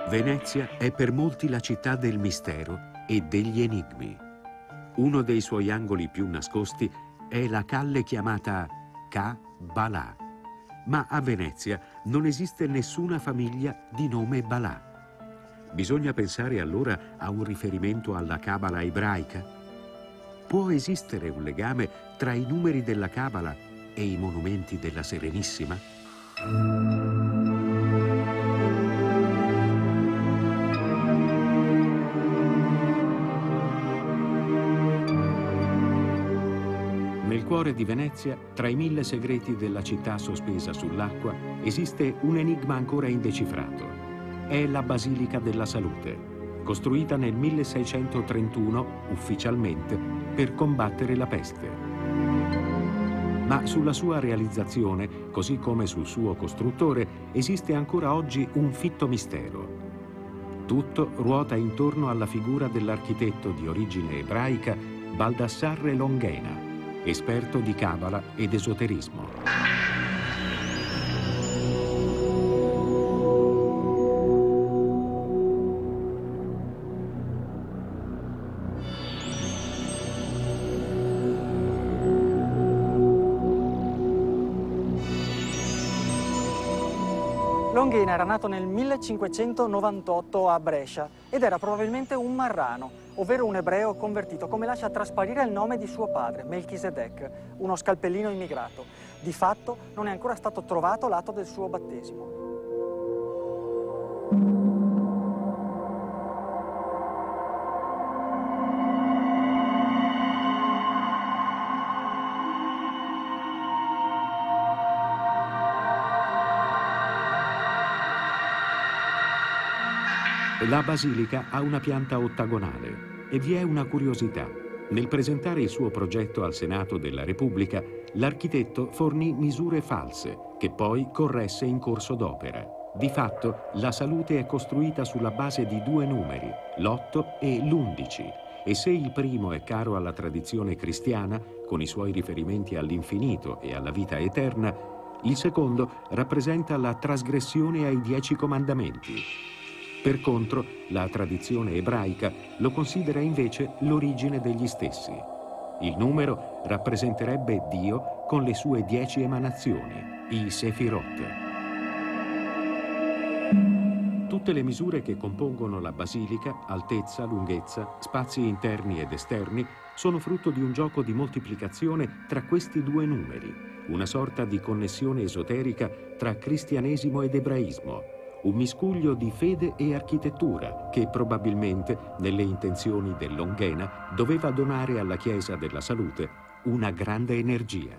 Venezia è per molti la città del mistero e degli enigmi. Uno dei suoi angoli più nascosti è la calle chiamata Ca' Balà. Ma a Venezia non esiste nessuna famiglia di nome Balà. Bisogna pensare allora a un riferimento alla Cabala ebraica? Può esistere un legame tra i numeri della Cabala e i monumenti della Serenissima? Nel cuore di Venezia, tra i 1000 segreti della città sospesa sull'acqua, esiste un enigma ancora indecifrato. È la Basilica della Salute, costruita nel 1631 ufficialmente per combattere la peste. Ma sulla sua realizzazione, così come sul suo costruttore, esiste ancora oggi un fitto mistero. Tutto ruota intorno alla figura dell'architetto di origine ebraica Baldassarre Longhena, esperto di Cabala ed esoterismo. Longhena era nato nel 1598 a Brescia ed era probabilmente un marrano, ovvero un ebreo convertito, come lascia trasparire il nome di suo padre, Melchisedec, uno scalpellino immigrato. Di fatto non è ancora stato trovato l'atto del suo battesimo. La basilica ha una pianta ottagonale e vi è una curiosità. Nel presentare il suo progetto al Senato della Repubblica, l'architetto fornì misure false che poi corresse in corso d'opera. Di fatto, la Salute è costruita sulla base di 2 numeri, l'8 e l'11, e se il primo è caro alla tradizione cristiana, con i suoi riferimenti all'infinito e alla vita eterna, il secondo rappresenta la trasgressione ai 10 comandamenti. Per contro, la tradizione ebraica lo considera invece l'origine degli stessi. Il numero rappresenterebbe Dio con le sue 10 emanazioni, i Sefirot. Tutte le misure che compongono la basilica, altezza, lunghezza, spazi interni ed esterni, sono frutto di un gioco di moltiplicazione tra questi 2 numeri, una sorta di connessione esoterica tra cristianesimo ed ebraismo, un miscuglio di fede e architettura che probabilmente, nelle intenzioni del Longhena, doveva donare alla Chiesa della Salute una grande energia.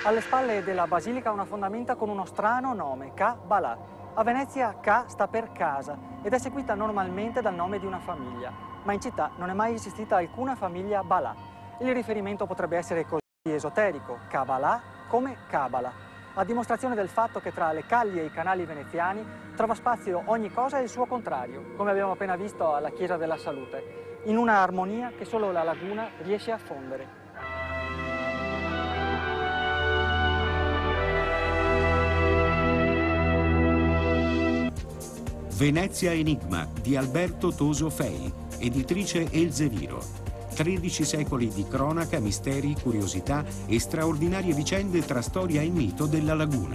Alle spalle della basilica una fondamenta con uno strano nome, Ca' Balà. A Venezia Ca sta per casa ed è seguita normalmente dal nome di una famiglia, ma in città non è mai esistita alcuna famiglia Balà. Il riferimento potrebbe essere così esoterico, Kabbalah come Cabala, a dimostrazione del fatto che tra le calli e i canali veneziani trova spazio ogni cosa e il suo contrario, come abbiamo appena visto alla Chiesa della Salute, in una armonia che solo la laguna riesce a fondere. Venezia Enigma di Alberto Toso Fei, editrice Elzeviro. 13 secoli di cronaca, misteri, curiosità e straordinarie vicende tra storia e mito della laguna.